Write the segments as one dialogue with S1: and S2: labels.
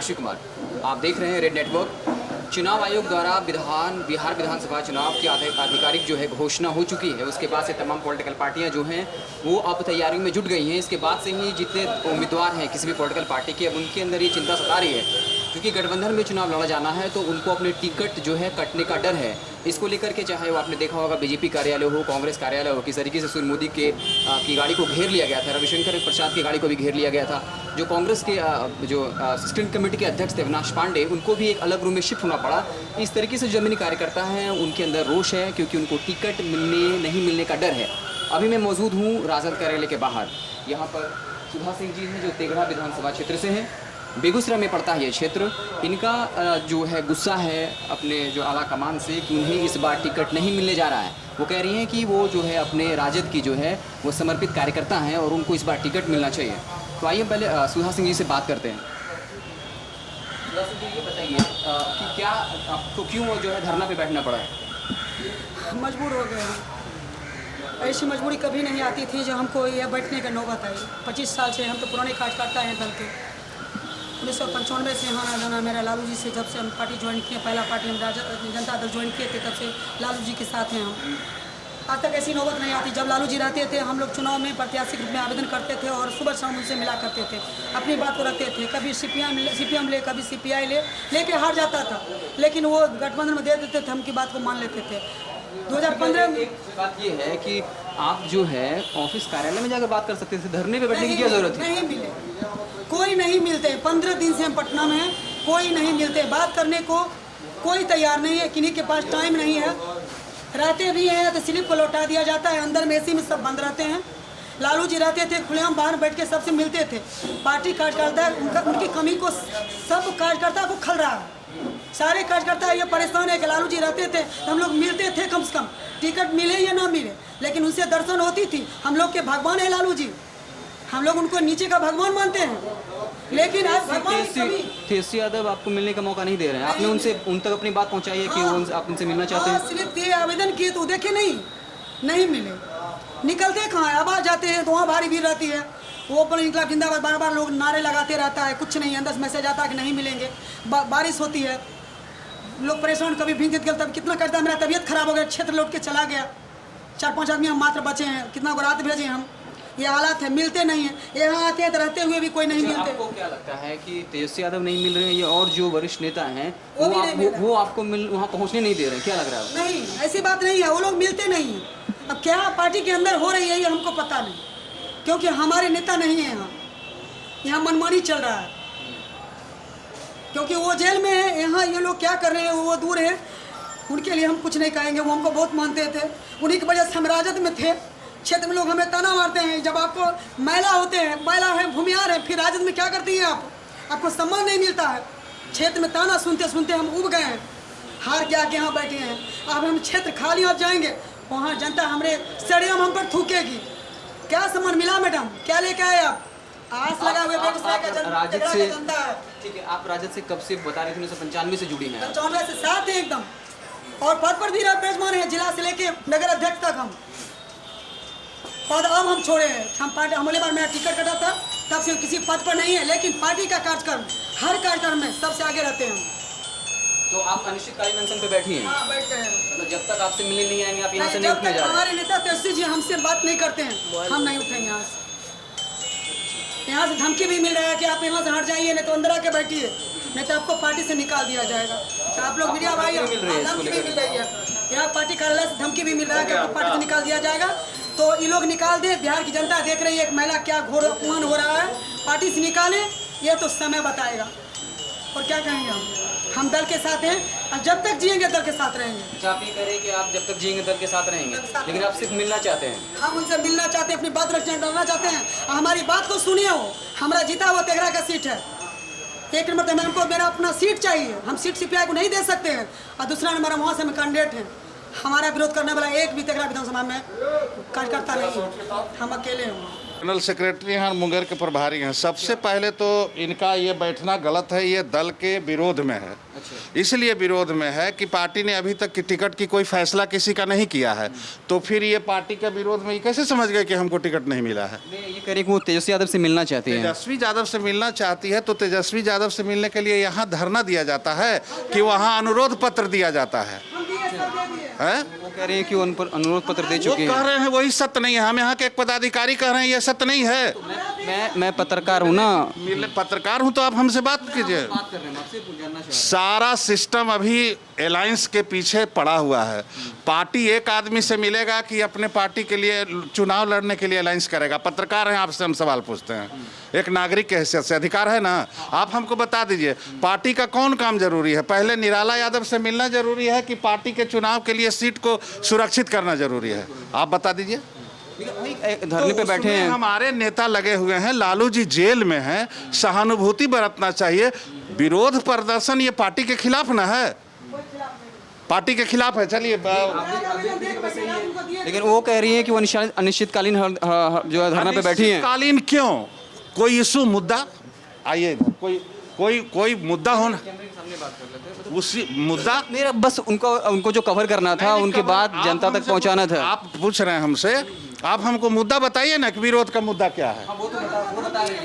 S1: आशिक कुमार। आप देख रहे हैं रेड नेटवर्क। चुनाव आयोग द्वारा बिहार विधानसभा चुनाव की आधिकारिक जो है घोषणा हो चुकी है। उसके बाद से तमाम पॉलिटिकल पार्टियां जो हैं वो अब तैयारियों में जुट गई हैं। इसके बाद से ही जितने उम्मीदवार हैं किसी भी पॉलिटिकल पार्टी के, अब उनके अंदर ये चिंता सता रही है क्योंकि गठबंधन में चुनाव लड़ा जाना है तो उनको अपने टिकट जो है कटने का डर है। इसको लेकर के चाहे वो आपने देखा होगा बीजेपी कार्यालय हो, कांग्रेस कार्यालय हो, किस तरीके से सुनील मोदी की गाड़ी को घेर लिया गया था, रविशंकर प्रसाद की गाड़ी को भी घेर लिया गया था। जो कांग्रेस के जो स्क्रीन कमेटी के अध्यक्ष थे अविनाश पांडे, उनको भी एक अलग रूम में शिफ्ट होना पड़ा। इस तरीके से जमीनी कार्यकर्ता हैं उनके अंदर रोष है क्योंकि उनको टिकट नहीं मिलने का डर है। अभी मैं मौजूद हूँ राजद कार्यालय के बाहर। यहाँ पर सुधा सिंह जी हैं जो तेघड़ा विधानसभा क्षेत्र से हैं, बेगूसराय में पड़ता है ये क्षेत्र। इनका जो है गुस्सा है अपने जो आला कमान से कि उन्हें इस बार टिकट नहीं मिलने जा रहा है। वो कह रही हैं कि वो जो है अपने राजद की जो है वो समर्पित कार्यकर्ता हैं और उनको इस बार टिकट मिलना चाहिए। तो आइए पहले सुधा सिंह जी से बात करते हैं। सुधा सिंह जी ये बताइए कि क्या आपको क्यों जो है धरना पे बैठना पड़ा है?
S2: मजबूर हो गए हम। ऐसी मजबूरी कभी नहीं आती थी जो हमको यह बैठने का नौबत आई। 25 साल से हम तो पुराने कार्यकर्ता हैं दल के। 1995 से यहाँ आना जाना मेरा लालू जी से, जब से हम पार्टी ज्वाइन किए, पहला पार्टी हम जनता दल ज्वाइन किए थे, तब से लालू जी के साथ हैं हम। आज तक ऐसी नौबत नहीं आती। जब लालू जी रहते थे हम लोग चुनाव में प्रत्याशी के रूप में आवेदन करते थे और सुबह शाम उनसे मिला करते थे, अपनी बात को रखते थे। कभी सीपीएम ले, कभी सीपीआई लेके हार जाता था, लेकिन वो गठबंधन में दे देते थे, हम की बात को मान लेते थे। 2015 में
S1: एक बात ये है कि आप जो है ऑफिस कार्यालय में जाकर बात कर सकते थे, धरने पे बैठने की क्या जरूरत है?
S2: नहीं मिले, कोई नहीं मिलते। 15 दिन से हम पटना में हैं, कोई नहीं मिलते। बात करने को कोई तैयार नहीं है, किन्हीं के पास टाइम नहीं है। रहते भी हैं तो स्लिप को लौटा दिया जाता है, अंदर में एसी में सब बंद रहते हैं। लालू जी रहते थे खुलेआम बाहर बैठ के सबसे मिलते थे। पार्टी कार्यकर्ता उनकी कमी को सब कार्यकर्ता को खल रहा है। सारे कार्यकर्ता ये परेशान है कि लालू जी रहते थे तो हम लोग मिलते थे, कम से कम टिकट मिले या ना मिले, लेकिन उनसे दर्शन होती थी। हम लोग के भगवान है लालू जी, हम लोग उनको नीचे का भगवान मानते हैं। लेकिन आज
S1: तेजस्वी यादव आपको मिलने का मौका नहीं दे रहे हैं। आपने उन तक अपनी बात पहुंचाई है कि आप उनसे मिलना चाहते हैं?
S2: स्लिप दिए, आवेदन किए तो देखे नहीं मिले। निकलते कहाँ है, अब आ जाते हैं तो वहाँ भारी भीड़ रहती है। वो पर निकला जिंदाबाद बार बार लोग नारे लगाते रहता है, कुछ नहीं। अंदर से मैसेज आता है कि नहीं मिलेंगे। बारिश होती है, लोग परेशान, कभी भीग गए तब कितना करता है। मेरा तबीयत खराब हो गया, क्षेत्र लौट के चला गया। 4-5 आदमी हम मात्र बचे हैं, कितना को रात भेजे हम। ये हालात है, मिलते नहीं है। यहाँ आते हैं तो रहते हुए भी कोई नहीं मिलते।
S1: आपको क्या लगता है कि तेजस्वी यादव नहीं मिल रहे हैं ये और जो वरिष्ठ नेता हैं वो आपको वहाँ पहुँचने नहीं दे रहे हैं? क्या लग रहा है?
S2: नहीं, ऐसी बात नहीं है, वो लोग मिलते नहीं हैं। अब क्या पार्टी के अंदर हो रही है ये हमको पता नहीं, क्योंकि हमारे नेता नहीं है यहाँ मनमानी चल रहा है। क्योंकि वो जेल में है, यहाँ ये लोग क्या कर रहे हैं वो दूर है, उनके लिए हम कुछ नहीं कहेंगे। वो हमको बहुत मानते थे, उन्हीं की वजह से हम राजद में थे। क्षेत्र में लोग हमें ताना मारते हैं, जब आपको महिला होते हैं, महिला है, भूमिहार है, फिर राजद में क्या करती हैं आपको सम्मान नहीं मिलता है। क्षेत्र में ताना सुनते सुनते हम उब गए हैं, हार के आके यहाँ बैठे हैं। अब हम क्षेत्र खाली और जाएंगे, वहाँ जनता हमारे स्टेडियम हम पर थूकेगी। क्या सम्मान मिला मैडम, क्या लेके आए आप? आस लगा हुए
S1: राजद से, ठीक है, आप राजद से कब से बता रहे थे? 1995 से जुड़ी हैं?
S2: 95 से साथ है एकदम, और पद पर भी विराजमान है, जिला से लेके नगर अध्यक्ष तक हम पद अब हम छोड़े हैं। हम पार्टी, अगले बार मेरा टिकट कटा था तब से किसी पद पर नहीं है, लेकिन पार्टी का कार्यक्रम हर कार्यक्रम में सबसे आगे रहते हैं।
S1: तो आप अनिश्चितकालीन अनशन पे बैठी हैं?
S2: हाँ, बैठते हैं।
S1: मतलब जब तक आपसे मिलने नहीं आएंगे आप यहाँ से नहीं
S2: जब
S1: उठने
S2: तक
S1: जा रहे?
S2: हमारे नेता तेजस्वी जी हमसे बात नहीं करते हैं, हम नहीं उठेंगे यहाँ से। यहाँ से धमकी भी मिल रहा है कि आप यहाँ से हट जाइए, नहीं तो अंदर आके बैठिए, नहीं तो आपको पार्टी से निकाल दिया जाएगा। तो आप लोग मीडिया भाई, धमकी भी मिल रही है यहाँ, पार्टी कार्यालय से धमकी भी मिल रहा है कि आपको पार्टी से निकाल दिया जाएगा। तो ये लोग निकाल दे, बिहार की जनता देख रही है एक महिला क्या घोर अपमान हो रहा है, पार्टी से निकाले, ये तो समय बताएगा। और क्या कहेंगे हम दल के साथ हैं और जब तक जिएंगे दल के साथ रहेंगे।
S1: अच्छा, आप ये कह रहे हैं कि आप जब तक जिएंगे दल के साथ रहेंगे, लेकिन आप सिर्फ मिलना चाहते हैं?
S2: हम उनसे मिलना चाहते हैं, अपनी बात रखना चाहते हैं, हमारी बात को सुनिए। हो हमारा जीता हुआ तेघड़ा का सीट है, एक नंबर तो हमको मेरा अपना सीट चाहिए। हम सीट सीपीआई को नहीं दे सकते हैं, और दूसरा नंबर वहाँ से हम कैंडिडेट हैं। हमारा विरोध करने वाला एक भी तेघड़ा विधानसभा में कार्यकर्ता नहीं है, हम अकेले हैं।
S3: जनरल सेक्रेटरी हैं और मुंगेर के प्रभारी हैं। सबसे पहले तो इनका ये बैठना गलत है, ये दल के विरोध में है। इसलिए विरोध में है कि पार्टी ने अभी तक की टिकट की कोई फैसला किसी का नहीं किया है, तो फिर ये पार्टी के विरोध में ये कैसे समझ गए कि हमको टिकट नहीं मिला है।
S1: ये कह रही कि वो तेजस्वी यादव से मिलना चाहती है।
S3: तेजस्वी यादव से मिलना चाहती है तो तेजस्वी यादव से मिलने के लिए यहाँ धरना दिया जाता है कि वहाँ अनुरोध पत्र दिया जाता है?
S1: वो कह रही है कि उन पर अनुरोध पत्र दे
S3: वो
S1: चुके
S3: कह
S1: हैं।
S3: रहे हैं वही सत्य नहीं है। हम यहाँ के एक पदाधिकारी कह रहे हैं ये सत्य नहीं है।
S1: मैं पत्रकार हूँ ना।
S3: पत्रकार हूँ तो आप हमसे बात कीजिए।
S1: बात कर रहे हैं, आपसे जानना चाह रहे हैं।
S3: सारा सिस्टम अभी अलायंस के पीछे पड़ा हुआ है। पार्टी एक आदमी से मिलेगा कि अपने पार्टी के लिए चुनाव लड़ने के लिए अलायंस करेगा। पत्रकार हैं, आपसे हम सवाल पूछते हैं, एक नागरिक के हैसियत से अधिकार है ना। आप हमको बता दीजिए पार्टी का कौन काम जरूरी है? पहले निराला यादव से मिलना जरूरी है कि पार्टी के चुनाव के लिए सीट को सुरक्षित करना जरूरी है? आप बता दीजिए।
S1: धरने पे बैठे हैं।
S3: हमारे नेता लगे हुए हैं, लालू जी जेल में हैं, सहानुभूति बरतना चाहिए। विरोध प्रदर्शन ये पार्टी के खिलाफ ना है, पार्टी के खिलाफ है। चलिए
S1: लेकिन वो कह रही है कि वो अनिश्चितकालीन जो है धरना पे बैठी हैं।
S3: कालीन क्यों? कोई इशू मुद्दा आइए इधर, कोई मुद्दा होना, उसी मुद्दा
S1: मेरा बस उनको जो कवर करना था उनके बाद जनता तक पहुंचाना था।
S3: आप पूछ रहे हैं हमसे, आप हमको मुद्दा बताइए ना कि विरोध का मुद्दा क्या है।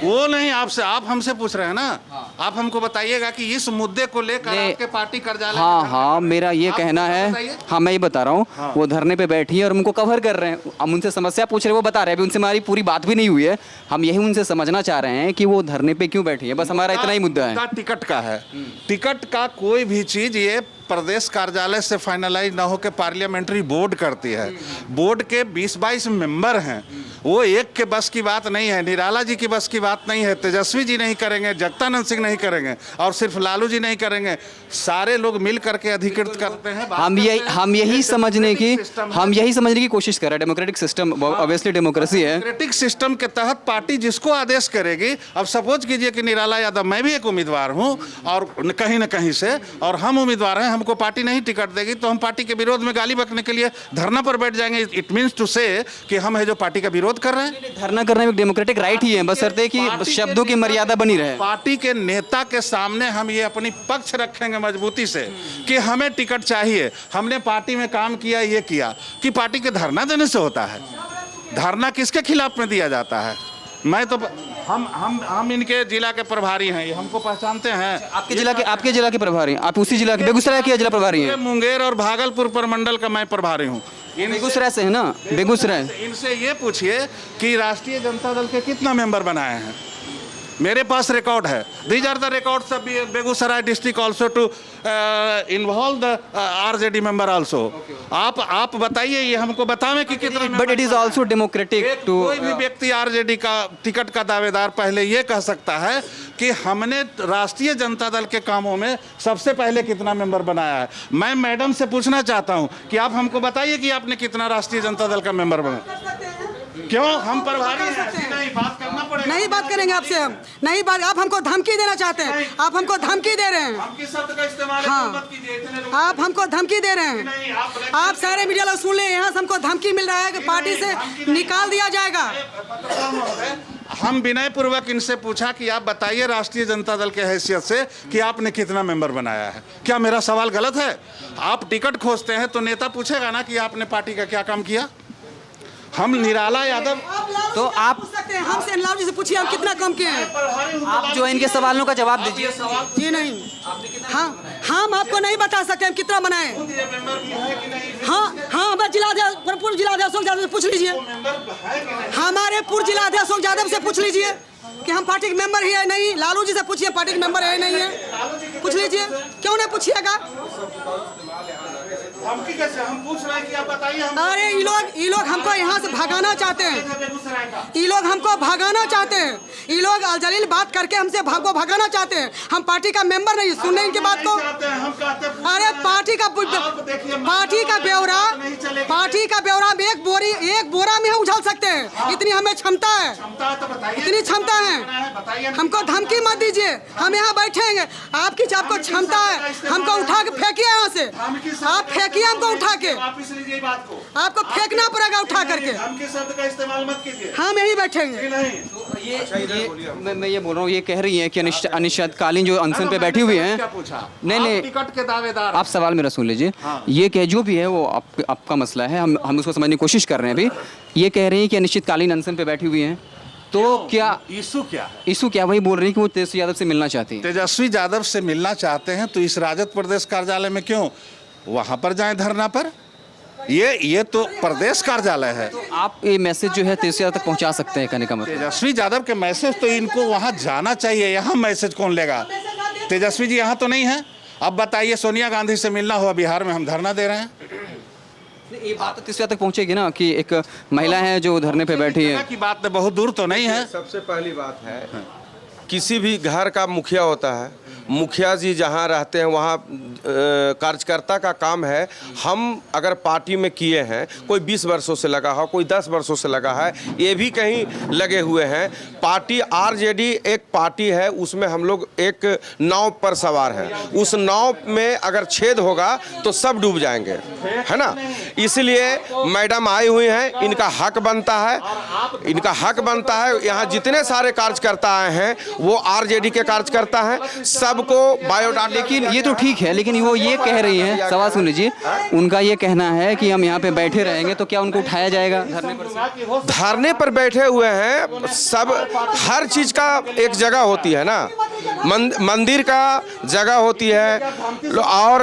S3: वो नहीं आपसे, आप हमसे पूछ रहे हैं ना। आप हमको बताइएगा कि इस मुद्दे को लेकर आपके पार्टी कार्यालय।
S1: हाँ, मेरा ये कहना है। हाँ, मैं ये बता रहा हूँ, वो धरने पे बैठी है और उनको कवर कर रहे हैं। हम उनसे समस्या पूछ रहे हैं, वो बता रहे हैं। अभी उनसे हमारी पूरी बात भी नहीं हुई है। हम यही उनसे समझना चाह रहे हैं कि वो धरने पे क्यों बैठी है, बस हमारा इतना ही मुद्दा है।
S3: टिकट का है। टिकट का कोई भी चीज ये प्रदेश कार्यालय से फाइनलाइज ना होकर पार्लियामेंट्री बोर्ड करती है। बोर्ड के 20-22 मेंबर हैं, वो एक के बस की बात नहीं है। निराला जी की बस की बात नहीं है, तेजस्वी जी नहीं करेंगे, जगतानंद सिंह नहीं करेंगे और सिर्फ लालू जी नहीं करेंगे, सारे लोग मिल करके अधिकृत करते हैं।
S1: हम यही समझने की कोशिश कर रहे हैं। डेमोक्रेटिक सिस्टम, ऑब्वियसली डेमोक्रेसी है।
S3: डेमोक्रेटिक सिस्टम के तहत पार्टी जिसको आदेश करेगी। अब सपोज कीजिए कि निराला यादव, मैं भी एक उम्मीदवार हूं और कहीं ना कहीं से, और हम उम्मीदवार हैं, हमको पार्टी नहीं टिकट देगी तो हम पार्टी के विरोध में गाली बकने के लिए धरना पर बैठ जाएंगे। इट मीन्स टू से कि हम है जो पार्टी का विरोध कर रहे हैं।
S1: धरना करने में डेमोक्रेटिक राइट ही है, बस शर्त है कि शब्दों की मर्यादा बनी रहे।
S3: पार्टी के नेता के सामने हम ये अपनी पक्ष रखेंगे मजबूती से कि हमें टिकट चाहिए, हमने पार्टी में काम किया, ये किया। कि पार्टी के धरना देने से होता है? धरना किसके खिलाफ में दिया जाता है? मैं तो हम इनके जिला के प्रभारी हैं, ये हमको पहचानते हैं।
S1: आपके जिला के प्रभारी? आप उसी जिला के, बेगूसराय के जिला प्रभारी हैं?
S3: मुंगेर और भागलपुर प्रमंडल का मैं प्रभारी हूँ।
S1: बेगूसराय से है ना? बेगूसराय।
S3: इनसे ये पूछिए कि राष्ट्रीय जनता दल के कितना मेंबर बनाए हैं। मेरे पास रिकॉर्ड है। These are the records of Begusarai district also to involve the RJD member also. आप बताइए, ये हमको बतावें कि कितने।
S1: But it is also democratic too.
S3: कोई भी व्यक्ति आरजेडी का टिकट का दावेदार पहले ये कह सकता है कि हमने राष्ट्रीय जनता दल के कामों में सबसे पहले कितना मेंबर बनाया है। मैं मैडम से पूछना चाहता हूं कि आप हमको बताइए कि आपने कितना राष्ट्रीय जनता दल का मेंबर बनाया। क्यों? हम प्रभारी हैं, नहीं बात करना पड़ेगा।
S2: नहीं बात करेंगे आपसे हम, नहीं बात। आप हमको धमकी देना चाहते हैं, आप हमको धमकी दे रहे हैं।
S3: हम किस शब्द का इस्तेमाल मत कीजिए, इतने लोग
S2: आप हमको धमकी दे रहे हैं।
S3: नहीं,
S2: आप सारे मीडिया लोग सुन ले, यहाँ से हमको धमकी मिल रहा है कि पार्टी से निकाल दिया जाएगा।
S3: हम विनय पूर्वक इनसे पूछा कि आप बताइए राष्ट्रीय जनता दल के हैसियत से कि आपने कितना मेंबर बनाया है। क्या मेरा सवाल गलत है? आप टिकट खोजते हैं तो नेता पूछेगा ना कि आपने पार्टी का क्या काम किया। हम निराला यादव,
S2: तो आप पूछ सकते हैं हमसे, लालू जी से पूछिए हम कितना कम किए हैं।
S1: आप जो इनके सवालों का जवाब दीजिए।
S2: जी नहीं, हाँ, हम आपको नहीं बता सकते हम कितना बनाए। हाँ, हमारे पूर्व जिलाध्यक्ष यादव से पूछ लीजिए, हमारे पूर्व जिलाध्यक्ष यादव से पूछ लीजिए कि हम पार्टी के मेंबर ही है नहीं। लालू जी से पूछिए पार्टी के मेंबर है नहीं है, पूछ लीजिए। क्यों नहीं पूछिएगा?
S3: हम पूछ रहे हैं कि आप बताइए।
S2: अरे ये लोग हमको यहाँ से भगाना चाहते हैं। ये लोग हमको भगाना चाहते हैं। ये लोग अलजलील बात करके हमसे भगाना चाहते हैं। हम पार्टी का मेंबर नहीं, सुनने इनकी बात को। अरे पार्टी का ब्यौरा में एक बोरा में उछल सकते सकते हैं, इतनी हमें क्षमता है, इतनी क्षमता है। हमको धमकी मत दीजिए, हम यहाँ बैठेंगे। आपको क्षमता है, हमको उठा के फेंकिए यहाँ से, आप फेंकिए हमको उठा के, आपको फेंकना पड़ेगा उठा करके, हम यहीं बैठेंगे।
S1: मैं ये बोल रहा हूँ, ये कह रही है कि अनिश्चितकालीन जो अनशन पे बैठी हुई हैं। नहीं,
S3: टिकट के दावेदार।
S1: आप सवाल मेरा सुन लीजिए। ये कह जो भी है वो आपका मसला है, हम उसको समझने की कोशिश कर रहे हैं अभी। ये कह रही है कि अनिश्चितकालीन अनशन पे बैठी हुई हैं, तो क्या
S3: इशू क्या है?
S1: इशू क्या? वही बोल रही है कि वो तेजस्वी यादव से मिलना चाहती है।
S3: तेजस्वी यादव से मिलना चाहते हैं तो इस राजद प्रदेश कार्यालय में क्यों, वहां पर जाएं धरना पर। ये तो प्रदेश कार्यालय है।
S1: तो आप ये मैसेज जो है तेजस्वी यादव तक पहुंचा सकते हैं, कहने का मतलब।
S3: तेजस्वी यादव के मैसेज तो इनको वहां जाना चाहिए, यहाँ मैसेज कौन लेगा? तेजस्वी जी यहाँ तो नहीं है। अब बताइए, सोनिया गांधी से मिलना हुआ बिहार में, हम धरना दे रहे हैं।
S1: ये बात तो तेजस्वी यादव तक पहुंचेगी ना कि एक महिला है जो धरने पे बैठी है।
S3: की बात तो बहुत दूर तो नहीं है।
S4: सबसे पहली बात है, किसी भी घर का मुखिया होता है, मुखिया जी जहाँ रहते हैं वहाँ कार्यकर्ता का काम है। हम अगर पार्टी में किए हैं, कोई 20 वर्षों से लगा हो, कोई 10 वर्षों से लगा है, ये भी कहीं लगे हुए हैं। पार्टी आरजेडी एक पार्टी है, उसमें हम लोग एक नाव पर सवार हैं। उस नाव में अगर छेद होगा तो सब डूब जाएंगे, है ना। इसलिए मैडम आई हुई हैं, इनका हक बनता है, इनका हक बनता है। यहाँ जितने सारे कार्यकर्ता आए हैं वो आरजेडी के कार्यकर्ता हैं, सबको बायोडाटा।
S1: लेकिन ये तो ठीक है, लेकिन वो ये कह रही हैं, सवाल सुन लीजिए, उनका ये कहना है कि हम यहाँ पे बैठे रहेंगे, तो क्या उनको उठाया जाएगा धरने पर से?
S4: धरने पर बैठे हुए हैं सब, हर चीज का एक जगह होती है ना, मंदिर का जगह होती है और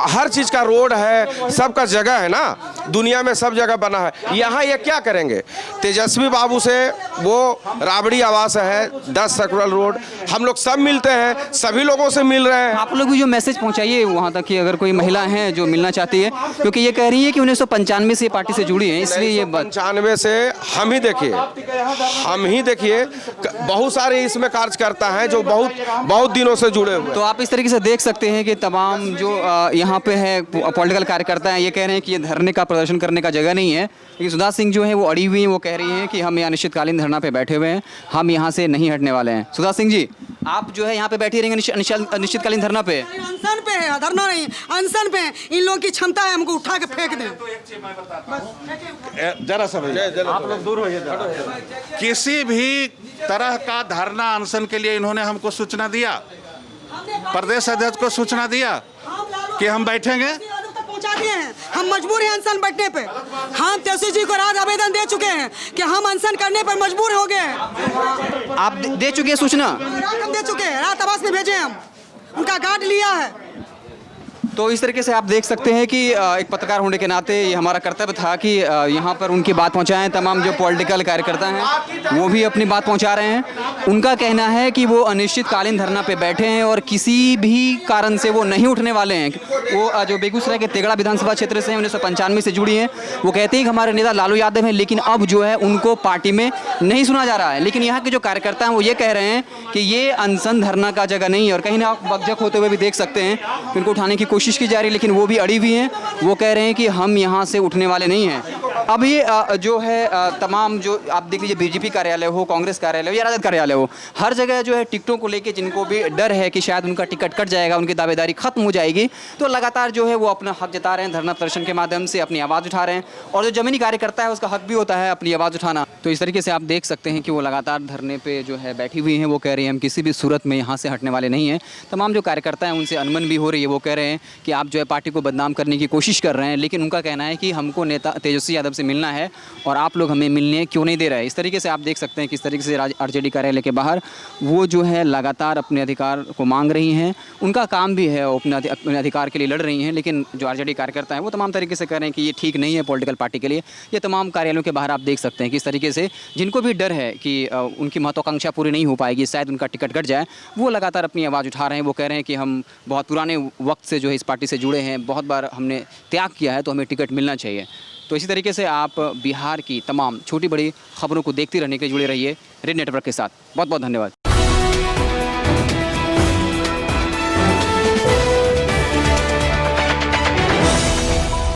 S4: हर चीज का रोड है, सबका जगह है ना, दुनिया में सब जगह बना है। यहाँ ये क्या करेंगे? तेजस्वी बाबू से वो राबड़ी आवास है, 10 सर्कुलर रोड, हम लोग सब मिलते हैं, सभी लोगों से मिल रहे हैं।
S1: आप लोग भी जो मैसेज पहुंचाइए वहाँ तक कि अगर कोई महिला है जो मिलना चाहती है, क्योंकि ये कह रही है कि 1995 से पार्टी से जुड़ी है, इसलिए ये
S4: 95 से हम ही देखिए बहुत सारे इसमें कार्यकर्ता हैं जो बहुत दिनों से जुड़े हुए।
S1: तो आप इस तरीके से देख सकते हैं कि तमाम जो यहाँ पे है पॉलिटिकल कार्यकर्ता हैं, ये कह रहे हैं कि ये धरने का प्रदर्शन करने का जगह नहीं है। लेकिन सुधा सिंह जो है वो अड़ी हुई हैं, वो कह रही हैं कि हम यहाँ अनिश्चितकालीन धरना पे बैठे हुए हैं, हम यहाँ से नहीं हटने वाले हैं। सुधा सिंह जी, आप जो है यहाँ पे बैठी रहेंगे अनिश्चितकालीन धरना पे?
S2: अनशन पे है, धरना नहीं, अनशन पे। इन लोगों की क्षमता है हमको उठा के फेंक दें।
S3: जरा सा आप लोग दूर होइए। किसी भी तरह का धरना अनशन के लिए इन्होंने हमको सूचना दिया, प्रदेश अध्यक्ष को सूचना दिया कि हम बैठेंगे,
S2: पहुंचा दिए हैं। हम मजबूर हैं अनशन बैठने पे। हम तेजस्वी जी को रात आवेदन दे चुके हैं कि हम अनशन करने पर मजबूर हो गए हैं।
S1: आप दे चुके हैं सूचना?
S2: रात हम दे चुके हैं, रात आवास में भेजे हम, उनका गार्ड लिया है।
S1: तो इस तरीके से आप देख सकते हैं कि एक पत्रकार होने के नाते ये हमारा कर्तव्य था कि यहाँ पर उनकी बात पहुँचाएं। तमाम जो पॉलिटिकल कार्यकर्ता हैं वो भी अपनी बात पहुँचा रहे हैं। उनका कहना है कि वो अनिश्चितकालीन धरना पे बैठे हैं और किसी भी कारण से वो नहीं उठने वाले हैं। वो जो बेगूसराय के तेगड़ा विधानसभा क्षेत्र से 1995 से जुड़ी हैं, वो कहते हैं कि हमारे नेता लालू यादव हैं, लेकिन अब जो है उनको पार्टी में नहीं सुना जा रहा है। लेकिन यहाँ के जो कार्यकर्ता हैं वो ये कह रहे हैं कि ये अनशन धरना का जगह नहीं है, और कहीं ना आप बकझक होते हुए भी देख सकते हैं कि उनको उठाने की कोशिश की जा रही है, लेकिन वो भी अड़ी हुई हैं। वो कह रहे हैं कि हम यहाँ से उठने वाले नहीं हैं। अब ये जो है तमाम जो आप देख लीजिए, बीजेपी कार्यालय हो, कांग्रेस कार्यालय हो या राजद कार्यालय हो, हर जगह जो है टिकटों को लेके जिनको भी डर है कि शायद उनका टिकट कट जाएगा, उनकी दावेदारी खत्म हो जाएगी, तो लगातार जो है वो अपना हक जता रहे हैं, धरना प्रदर्शन के माध्यम से अपनी आवाज़ उठा रहे हैं। और जो जमीनी कार्यकर्ता है उसका हक भी होता है अपनी आवाज़ उठाना। तो इस तरीके से आप देख सकते हैं कि वो लगातार धरने पे जो है बैठी हुई हैं। वो कह रही हैं हम किसी भी सूरत में यहाँ से हटने वाले नहीं हैं। तमाम जो कार्यकर्ता हैं उनसे अनबन भी हो रही है। वो कह रहे हैं कि आप जो है पार्टी को बदनाम करने की कोशिश कर रहे हैं, लेकिन उनका कहना है कि हमको नेता तेजस्वी यादव से मिलना है और आप लोग हमें मिलने क्यों नहीं दे रहे हैं। इस तरीके से आप देख सकते हैं किस तरीके से आरजेडी कार्यालय के बाहर वो जो है लगातार अपने अधिकार को मांग रही हैं। उनका काम भी है, वो अपने अधिकार के लिए लड़ रही हैं, लेकिन जो आरजेडी कार्यकर्ता हैं वो तमाम तरीके से कह रहे हैं कि ये ठीक नहीं है पॉलिटिकल पार्टी के लिए। ये तमाम कार्यालयों के बाहर आप देख सकते हैं किस तरीके से जिनको भी डर है कि उनकी महत्वाकांक्षा पूरी नहीं हो पाएगी, शायद उनका टिकट कट जाए, वो लगातार अपनी आवाज़ उठा रहे हैं। वो कह रहे हैं कि हम बहुत पुराने वक्त से जो है इस पार्टी से जुड़े हैं, बहुत बार हमने त्याग किया है, तो हमें टिकट मिलना चाहिए। तो इसी तरीके से आप बिहार की तमाम छोटी बड़ी खबरों को देखते रहने के लिए जुड़े रहिए रेड नेटवर्क के साथ। बहुत बहुत धन्यवाद।